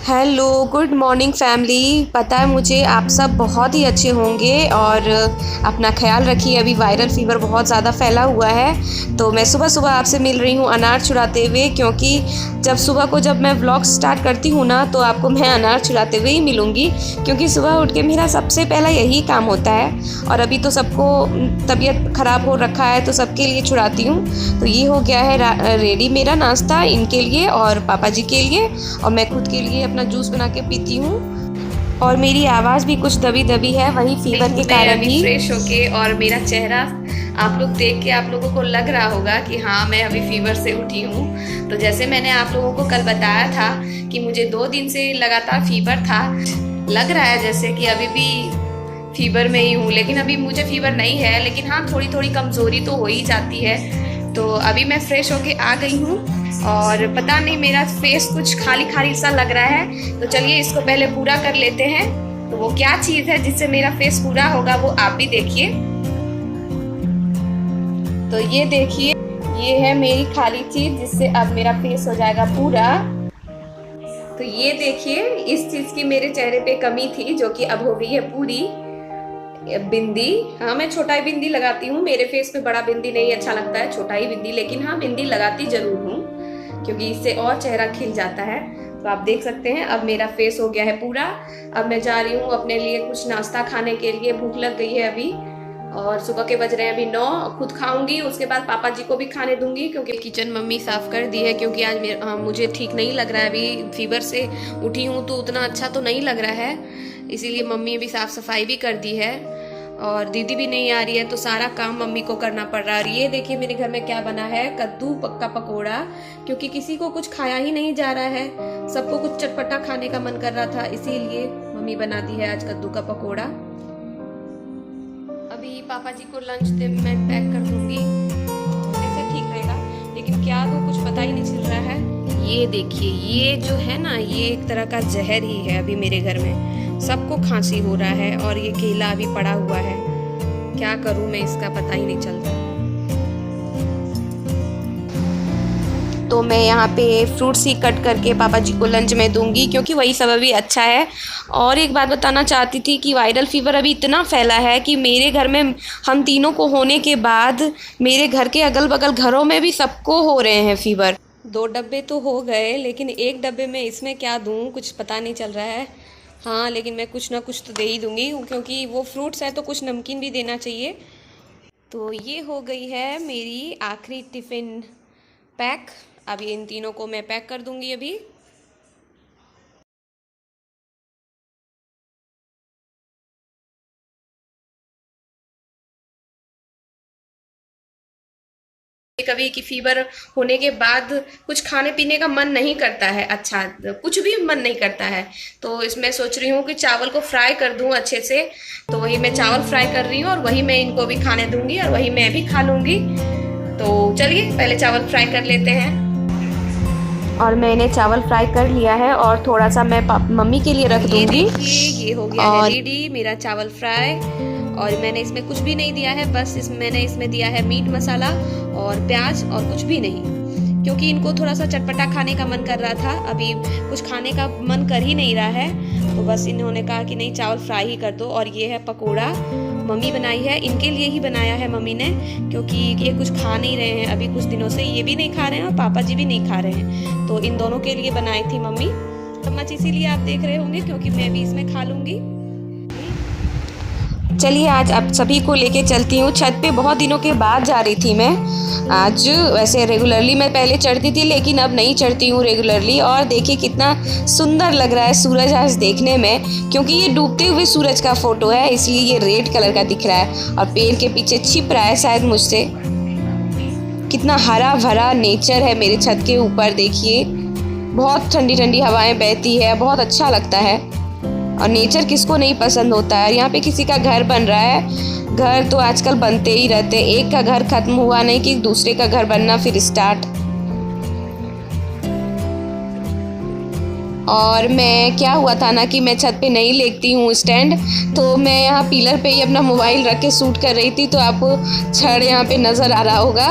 Hello, good morning family. पता है मुझे आप सब बहुत ही अच्छे होंगे और अपना ख्याल रखिए। अभी वायरल फ़ीवर बहुत ज़्यादा फैला हुआ है, तो मैं सुबह सुबह आपसे मिल रही हूँ अनार चुराते हुए, क्योंकि जब मैं व्लॉग स्टार्ट करती हूँ ना, तो आपको मैं अनार चुराते हुए ही मिलूँगी, क्योंकि सुबह उठ के मेरा सबसे पहला यही काम होता है। और अभी तो सबको तबीयत ख़राब हो रखा है, तो सबके लिए चुराती हूँ। तो ये हो गया है रेडी मेरा नाश्ता इनके लिए और पापा जी के लिए, और मैं खुद के लिए अपना जूस बना के पीती हूँ। और मेरी आवाज़ भी कुछ दबी दबी है, वही फीवर के कारण ही। फ्रेश होके, और मेरा चेहरा आप लोग देख के आप लोगों को लग रहा होगा कि हाँ मैं अभी फीवर से उठी हूँ। तो जैसे मैंने आप लोगों को कल बताया था कि मुझे 2 दिन से लगातार फीवर था, लग रहा है जैसे कि अभी भी फीवर में ही हूँ, लेकिन अभी मुझे फीवर नहीं है। लेकिन हाँ, थोड़ी थोड़ी कमज़ोरी तो हो ही जाती है। तो अभी मैं फ्रेश होके आ गई हूँ, और पता नहीं मेरा फेस कुछ खाली खाली सा लग रहा है। तो चलिए इसको पहले पूरा कर लेते हैं। तो वो क्या चीज़ है जिससे मेरा फेस पूरा होगा, वो आप भी देखिए। तो ये देखिए, ये है मेरी खाली चीज़ जिससे अब मेरा फेस हो जाएगा पूरा। तो ये देखिए, इस चीज़ की मेरे चेहरे पे कमी थी, जो कि अब हो गई है पूरी। बिंदी, हाँ मैं छोटा ही बिंदी लगाती हूँ। मेरे फेस पे बड़ा बिंदी नहीं अच्छा लगता है, छोटा ही बिंदी। लेकिन हाँ, बिंदी लगाती जरूर हूँ, क्योंकि इससे और चेहरा खिल जाता है। तो आप देख सकते हैं अब मेरा फेस हो गया है पूरा। अब मैं जा रही हूँ अपने लिए कुछ नाश्ता खाने के लिए, भूख लग गई है अभी। और सुबह के बज रहे हैं अभी 9। खुद खाऊंगी, उसके बाद पापा जी को भी खाने दूंगी, क्योंकि किचन मम्मी साफ कर दी है। क्योंकि आज मुझे ठीक नहीं लग रहा है, अभी फीवर से उठी हूँ तो उतना अच्छा तो नहीं लग रहा है, इसीलिए मम्मी अभी साफ सफाई भी कर दी है। और दीदी भी नहीं आ रही है, तो सारा काम मम्मी को करना पड़ रहा है। और ये देखिए मेरे घर में क्या बना है, कद्दू का पकोड़ा, क्योंकि किसी को कुछ खाया ही नहीं जा रहा है, सबको कुछ चटपटा खाने का मन कर रहा था, इसीलिए मम्मी बना दी है आज कद्दू का पकोड़ा। अभी पापा जी को लंच मैं पैक कर दूंगी, वैसे ठीक रहेगा, लेकिन क्या दूं कुछ पता ही नहीं चल रहा है। ये देखिए, ये जो है ना, ये एक तरह का जहर ही है। अभी मेरे घर में सबको खांसी हो रहा है, और ये केला अभी पड़ा हुआ है। क्या करूं मैं, इसका पता ही नहीं चलता। तो मैं यहाँ पे फ्रूट्स ही कट करके पापा जी को लंच में दूंगी, क्योंकि वही सब अभी अच्छा है। और एक बात बताना चाहती थी कि वायरल फ़ीवर अभी इतना फैला है कि मेरे घर में हम तीनों को होने के बाद मेरे घर के अगल बगल घरों में भी सबको हो रहे हैं फ़ीवर। 2 डब्बे तो हो गए, लेकिन एक डब्बे में इसमें क्या दूँ कुछ पता नहीं चल रहा है। हाँ, लेकिन मैं कुछ ना कुछ तो दे ही दूँगी, क्योंकि वो फ्रूट्स है तो कुछ नमकीन भी देना चाहिए। तो ये हो गई है मेरी आखिरी टिफ़िन पैक। अब ये इन तीनों को मैं पैक कर दूँगी अभी। कभी कि फीवर होने के बाद कुछ खाने पीने का मन नहीं करता है, अच्छा कुछ भी मन नहीं करता है। तो इसमें सोच रही हूँ कि चावल को फ्राई कर दूँ अच्छे से। तो वही मैं चावल फ्राई कर रही हूँ, और वही मैं इनको भी खाने दूंगी, और वही मैं भी खा लूँगी। तो चलिए पहले चावल फ्राई कर लेते हैं। और मैंने चावल फ्राई कर लिया है, और थोड़ा सा मैं मम्मी के लिए रख दूंगी। ये हो गया है रेडी मेरा चावल फ्राई। और मैंने इसमें कुछ भी नहीं दिया है, बस मैंने इसमें दिया है मीट मसाला और प्याज, और कुछ भी नहीं, क्योंकि इनको थोड़ा सा चटपटा खाने का मन कर रहा था। अभी कुछ खाने का मन कर ही नहीं रहा है, तो बस इन्होंने कहा कि नहीं चावल फ्राई ही कर दो। और ये है पकोड़ा, मम्मी बनाई है, इनके लिए ही बनाया है मम्मी ने, क्योंकि ये कुछ खा नहीं रहे हैं अभी कुछ दिनों से, ये भी नहीं खा रहे हैं और पापा जी भी नहीं खा रहे हैं। तो इन दोनों के लिए बनाई थी मम्मी चम्मच, इसीलिए आप देख रहे होंगे, क्योंकि मैं भी इसमें खा लूँगी। चलिए आज अब सभी को लेके चलती हूँ छत पे। बहुत दिनों के बाद जा रही थी मैं आज। वैसे रेगुलरली मैं पहले चढ़ती थी, लेकिन अब नहीं चढ़ती हूँ रेगुलरली। और देखिए कितना सुंदर लग रहा है सूरज आज देखने में, क्योंकि ये डूबते हुए सूरज का फ़ोटो है, इसलिए ये रेड कलर का दिख रहा है, और पेड़ के पीछे छिप रहा है शायद मुझसे। कितना हरा भरा नेचर है मेरे छत के ऊपर, देखिए बहुत ठंडी ठंडी हवाएं बहती है, बहुत अच्छा लगता है। और नेचर किसको नहीं पसंद होता है। यहाँ पे किसी का घर बन रहा है, घर तो आजकल बनते ही रहते हैं, एक का घर खत्म हुआ नहीं कि दूसरे का घर बनना फिर स्टार्ट। और मैं क्या हुआ था ना कि मैं छत पे नहीं लेती हूँ स्टैंड, तो मैं यहाँ पिलर पे ही अपना मोबाइल रख के शूट कर रही थी। तो आपको छड़ यहाँ पे नज़र आ रहा होगा।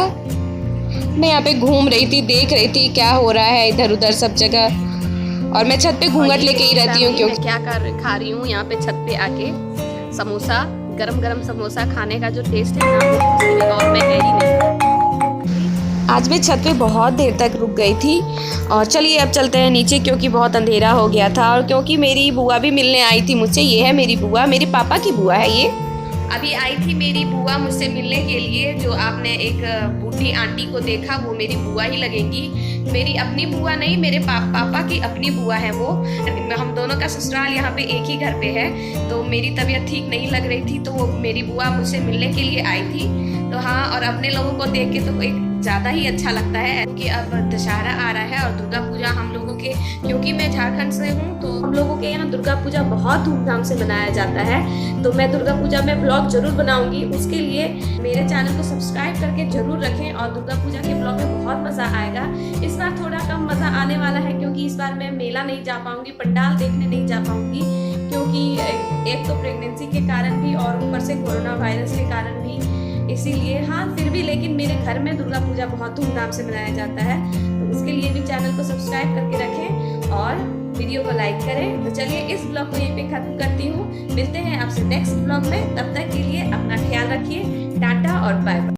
मैं यहाँ पे घूम रही थी, देख रही थी क्या हो रहा है इधर उधर सब जगह। और मैं छत पे घूंघट लेके ही रहती हूँ क्योंकि क्या खा रही हूँ यहाँ पे छत पे आके समोसा, गरम गरम समोसा खाने का जो टेस्ट है ना और में है ही नहीं। आज मैं छत पे बहुत देर तक रुक गई थी। और चलिए अब चलते हैं नीचे क्योंकि बहुत अंधेरा हो गया था। और क्योंकि मेरी बुआ भी मिलने आई थी मुझसे। ये है मेरी बुआ, मेरे पापा की बुआ है ये। अभी आई थी मेरी बुआ मुझसे मिलने के लिए। जो आपने एक बूढ़ी आंटी को देखा वो मेरी बुआ ही लगेंगी। मेरी अपनी बुआ नहीं, मेरे पापा की अपनी बुआ है वो। हम दोनों का ससुराल यहाँ पे एक ही घर पे है। तो मेरी तबीयत ठीक नहीं लग रही थी तो वो मेरी बुआ मुझसे मिलने के लिए आई थी। तो हाँ, और अपने लोगों को देख के तो एक ज़्यादा ही अच्छा लगता है कि अब दशहरा आ रहा है और दुर्गा पूजा हम लोगों के, क्योंकि मैं झारखंड से हूँ तो हम लोगों के यहाँ दुर्गा पूजा बहुत धूमधाम से मनाया जाता है। तो मैं दुर्गा पूजा में ब्लॉग जरूर बनाऊंगी। उसके लिए मेरे चैनल को सब्सक्राइब करके जरूर रखें और दुर्गा पूजा के ब्लॉग में बहुत मज़ा आएगा। इस बार थोड़ा कम मज़ा आने वाला है क्योंकि इस बार मैं मेला नहीं जा पाऊँगी, पंडाल देखने नहीं जा पाऊँगी, क्योंकि एक तो प्रेगनेंसी के कारण भी और ऊपर से कोरोना वायरस के कारण भी, इसीलिए। हाँ, फिर भी लेकिन मेरे घर में दुर्गा पूजा बहुत धूमधाम से मनाया जाता है। तो उसके लिए भी चैनल को सब्सक्राइब करके रखें और वीडियो को लाइक करें। तो चलिए इस ब्लॉग को यहीं पे खत्म करती हूँ। मिलते हैं आपसे नेक्स्ट ब्लॉग में। तब तक के लिए अपना ख्याल रखिए। टाटा और बाय बाय।